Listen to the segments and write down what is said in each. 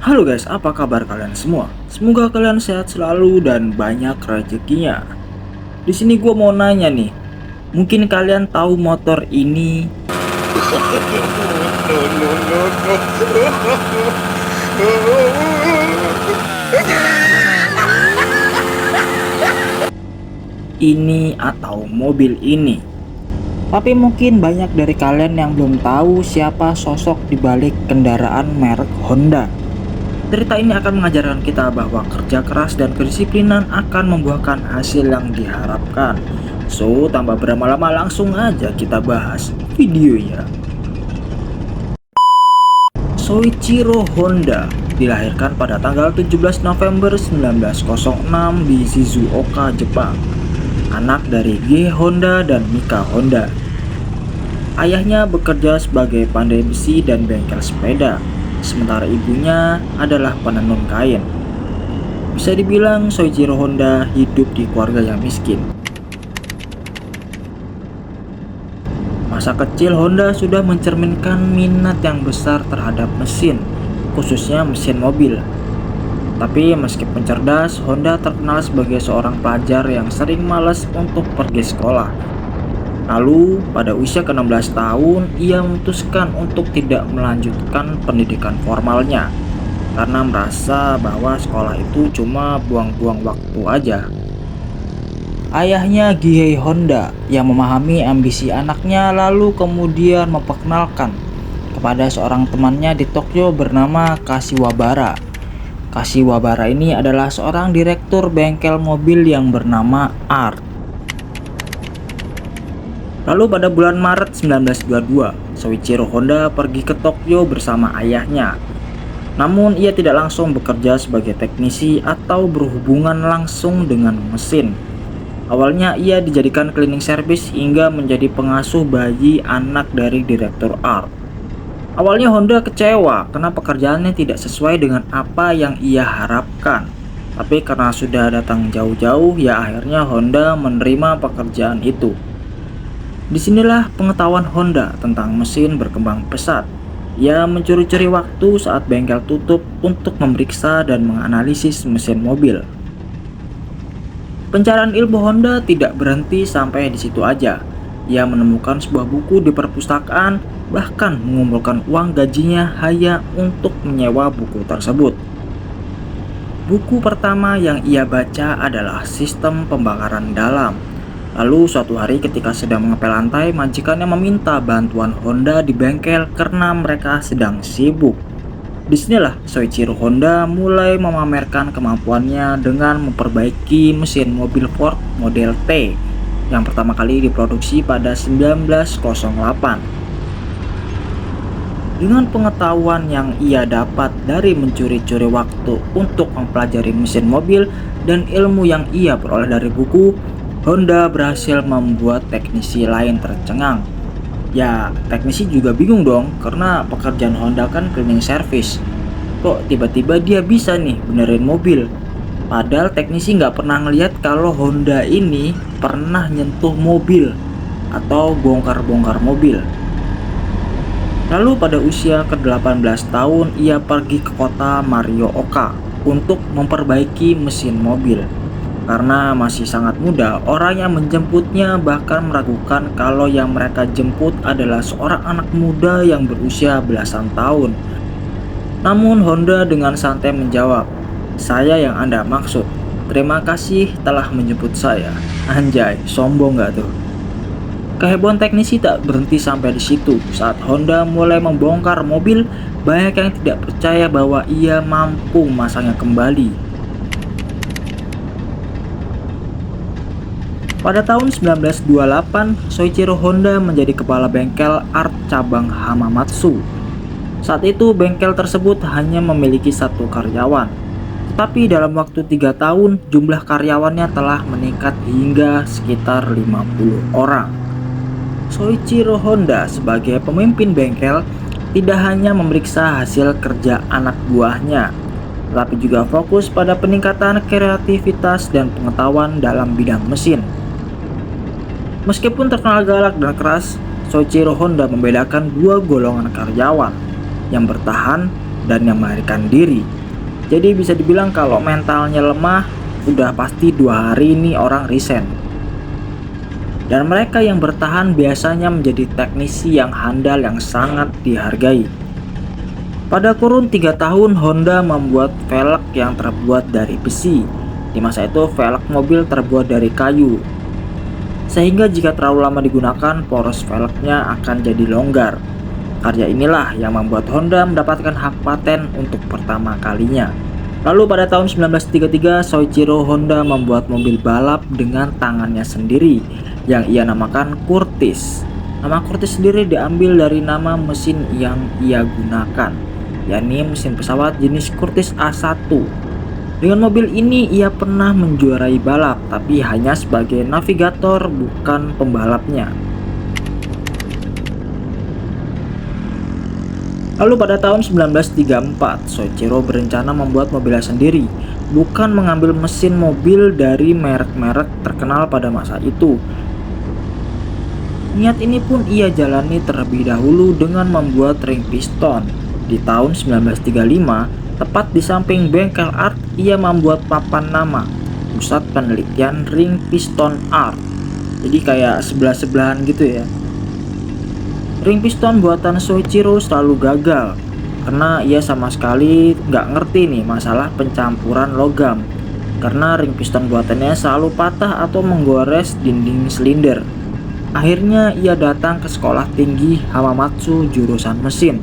Halo guys, apa kabar kalian semua? Semoga kalian sehat selalu dan banyak rezekinya. Di sini gue mau nanya nih, mungkin kalian tahu motor ini? Ini atau mobil ini. Tapi mungkin banyak dari kalian yang belum tahu siapa sosok di balik kendaraan merek Honda. Cerita ini akan mengajarkan kita bahwa kerja keras dan kedisiplinan akan membuahkan hasil yang diharapkan. So, tanpa berlama-lama langsung aja kita bahas videonya. Soichiro Honda dilahirkan pada tanggal 17 November 1906 di Shizuoka, Jepang. Anak dari Gie Honda dan Mika Honda. Ayahnya bekerja sebagai pandai besi dan bengkel sepeda, sementara ibunya adalah penenun kain. Bisa dibilang Soichiro Honda hidup di keluarga yang miskin. Masa kecil Honda sudah mencerminkan minat yang besar terhadap mesin, khususnya mesin mobil. Tapi meskipun cerdas, Honda terkenal sebagai seorang pelajar yang sering malas untuk pergi sekolah. Lalu, pada usia ke-16 tahun, ia memutuskan untuk tidak melanjutkan pendidikan formalnya karena merasa bahwa sekolah itu cuma buang-buang waktu aja. Ayahnya Gie Honda yang memahami ambisi anaknya lalu kemudian memperkenalkan kepada seorang temannya di Tokyo bernama Kashiwabara. Kashiwabara ini adalah seorang direktur bengkel mobil yang bernama Art. Lalu pada bulan Maret 1922, Soichiro Honda pergi ke Tokyo bersama ayahnya. Namun ia tidak langsung bekerja sebagai teknisi atau berhubungan langsung dengan mesin. Awalnya ia dijadikan cleaning service hingga menjadi pengasuh bayi anak dari direktur Art. Awalnya Honda kecewa karena pekerjaannya tidak sesuai dengan apa yang ia harapkan. Tapi karena sudah datang jauh-jauh, ya akhirnya Honda menerima pekerjaan itu. Disinilah pengetahuan Honda tentang mesin berkembang pesat. Ia mencuri-curi waktu saat bengkel tutup untuk memeriksa dan menganalisis mesin mobil. Pencarian ilmu Honda tidak berhenti sampai di situ aja. Ia menemukan sebuah buku di perpustakaan, bahkan mengumpulkan uang gajinya hanya untuk menyewa buku tersebut. Buku pertama yang ia baca adalah Sistem Pembakaran Dalam. Lalu suatu hari ketika sedang mengepel lantai, majikannya meminta bantuan Honda di bengkel karena mereka sedang sibuk. Disinilah Soichiro Honda mulai memamerkan kemampuannya dengan memperbaiki mesin mobil Ford model T yang pertama kali diproduksi pada 1908. Dengan pengetahuan yang ia dapat dari mencuri-curi waktu untuk mempelajari mesin mobil dan ilmu yang ia peroleh dari buku, Honda berhasil membuat teknisi lain tercengang. Ya, teknisi juga bingung dong karena pekerjaan Honda kan cleaning service. Kok tiba-tiba dia bisa nih benerin mobil? Padahal teknisi nggak pernah ngeliat kalau Honda ini pernah nyentuh mobil atau bongkar-bongkar mobil. Lalu pada usia ke-18 tahun ia pergi ke kota Morioka untuk memperbaiki mesin mobil. Karena masih sangat muda, orang yang menjemputnya bahkan meragukan kalau yang mereka jemput adalah seorang anak muda yang berusia belasan tahun. Namun Honda dengan santai menjawab, "Saya yang Anda maksud. Terima kasih telah menjemput saya." Anjay, sombong gak tuh? Kehebohan teknisi tak berhenti sampai di situ. Saat Honda mulai membongkar mobil, banyak yang tidak percaya bahwa ia mampu memasangnya kembali. Pada tahun 1928, Soichiro Honda menjadi kepala bengkel Art cabang Hamamatsu. Saat itu bengkel tersebut hanya memiliki satu karyawan. Tetapi dalam waktu 3 tahun, jumlah karyawannya telah meningkat hingga sekitar 50 orang. Soichiro Honda sebagai pemimpin bengkel tidak hanya memeriksa hasil kerja anak buahnya, tetapi juga fokus pada peningkatan kreativitas dan pengetahuan dalam bidang mesin. Meskipun terkenal galak dan keras, Soichiro Honda membedakan dua golongan karyawan, yang bertahan dan yang melarikan diri. Jadi bisa dibilang kalau mentalnya lemah, udah pasti 2 hari ini orang resign. Dan mereka yang bertahan biasanya menjadi teknisi yang handal yang sangat dihargai. Pada kurun 3 tahun, Honda membuat velg yang terbuat dari besi. Di masa itu, velg mobil terbuat dari kayu. Sehingga jika terlalu lama digunakan, poros velgnya akan jadi longgar. Karya inilah yang membuat Honda mendapatkan hak paten untuk pertama kalinya. Lalu pada tahun 1933, Soichiro Honda membuat mobil balap dengan tangannya sendiri yang ia namakan Curtiss. Nama Curtiss sendiri diambil dari nama mesin yang ia gunakan, yakni mesin pesawat jenis Curtiss A1. Dengan mobil ini ia pernah menjuarai balap, tapi hanya sebagai navigator bukan pembalapnya. Lalu pada tahun 1934, Soichiro berencana membuat mobilnya sendiri, bukan mengambil mesin mobil dari merek-merek terkenal pada masa itu. Niat ini pun ia jalani terlebih dahulu dengan membuat ring piston. Di tahun 1935, tepat di samping bengkel Art, ia membuat papan nama Pusat Penelitian Ring Piston Art. Jadi kayak sebelah-sebelahan gitu ya. Ring piston buatan Soichiro selalu gagal karena ia sama sekali nggak ngerti nih masalah pencampuran logam. Karena ring piston buatannya selalu patah atau menggores dinding silinder. Akhirnya ia datang ke sekolah tinggi Hamamatsu jurusan mesin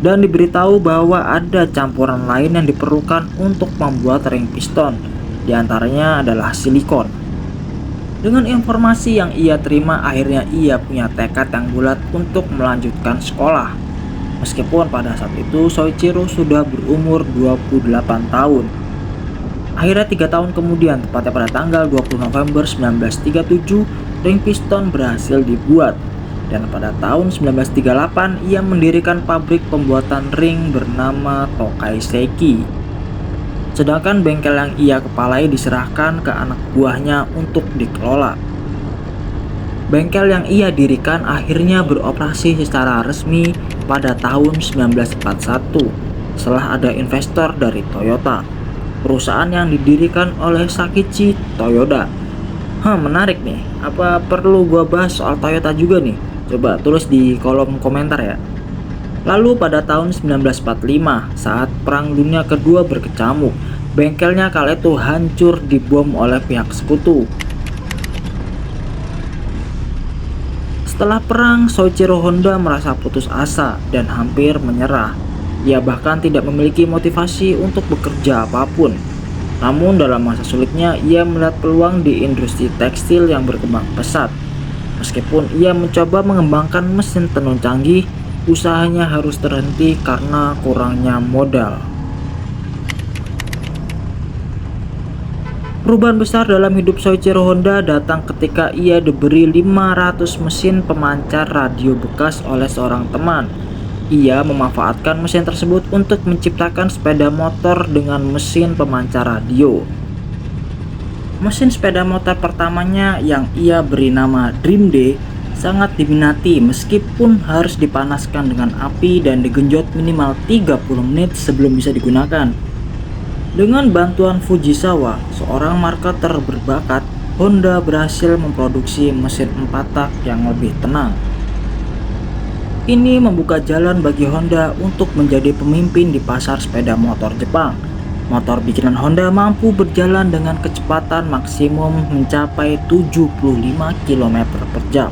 dan diberitahu bahwa ada campuran lain yang diperlukan untuk membuat ring piston. Di antaranya adalah silikon. Dengan informasi yang ia terima, akhirnya ia punya tekad yang bulat untuk melanjutkan sekolah. Meskipun pada saat itu Soichiro sudah berumur 28 tahun. Akhirnya 3 tahun kemudian, tepatnya pada tanggal 20 November 1937, ring piston berhasil dibuat. Dan pada tahun 1938 ia mendirikan pabrik pembuatan ring bernama Tokai Seiki. Sedangkan bengkel yang ia kepalai diserahkan ke anak buahnya untuk dikelola. Bengkel yang ia dirikan akhirnya beroperasi secara resmi pada tahun 1941 setelah ada investor dari Toyota, perusahaan yang didirikan oleh Sakichi Toyoda. Menarik nih, apa perlu gua bahas soal Toyota juga nih? Coba tulis di kolom komentar ya. Lalu pada tahun 1945, saat Perang Dunia Kedua berkecamuk, bengkelnya kala itu hancur dibom oleh pihak sekutu. Setelah perang, Soichiro Honda merasa putus asa dan hampir menyerah. Ia bahkan tidak memiliki motivasi untuk bekerja apapun. Namun dalam masa sulitnya, ia melihat peluang di industri tekstil yang berkembang pesat. Meskipun ia mencoba mengembangkan mesin tenun canggih, usahanya harus terhenti karena kurangnya modal. Perubahan besar dalam hidup Soichiro Honda datang ketika ia diberi 500 mesin pemancar radio bekas oleh seorang teman. Ia memanfaatkan mesin tersebut untuk menciptakan sepeda motor dengan mesin pemancar radio. Mesin sepeda motor pertamanya yang ia beri nama Dream Day sangat diminati meskipun harus dipanaskan dengan api dan digenjot minimal 30 menit sebelum bisa digunakan. Dengan bantuan Fujisawa, seorang marketer berbakat, Honda berhasil memproduksi mesin 4 tak yang lebih tenang. Ini membuka jalan bagi Honda untuk menjadi pemimpin di pasar sepeda motor Jepang. Motor bikinan Honda mampu berjalan dengan kecepatan maksimum mencapai 75 km per jam.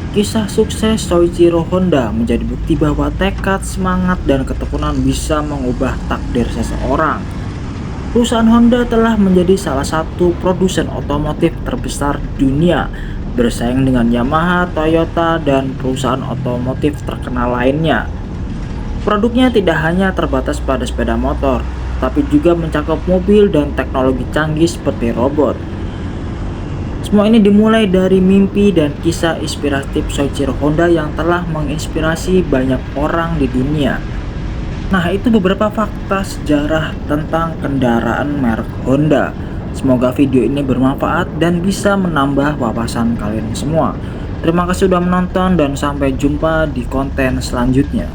Kisah sukses Soichiro Honda menjadi bukti bahwa tekad, semangat, dan ketekunan bisa mengubah takdir seseorang. Perusahaan Honda telah menjadi salah satu produsen otomotif terbesar di dunia, bersaing dengan Yamaha, Toyota, dan perusahaan otomotif terkenal lainnya. Produknya tidak hanya terbatas pada sepeda motor, tapi juga mencakup mobil dan teknologi canggih seperti robot. Semua ini dimulai dari mimpi dan kisah inspiratif Soichiro Honda yang telah menginspirasi banyak orang di dunia. Nah, itu beberapa fakta sejarah tentang kendaraan merek Honda. Semoga video ini bermanfaat dan bisa menambah wawasan kalian semua. Terima kasih sudah menonton dan sampai jumpa di konten selanjutnya.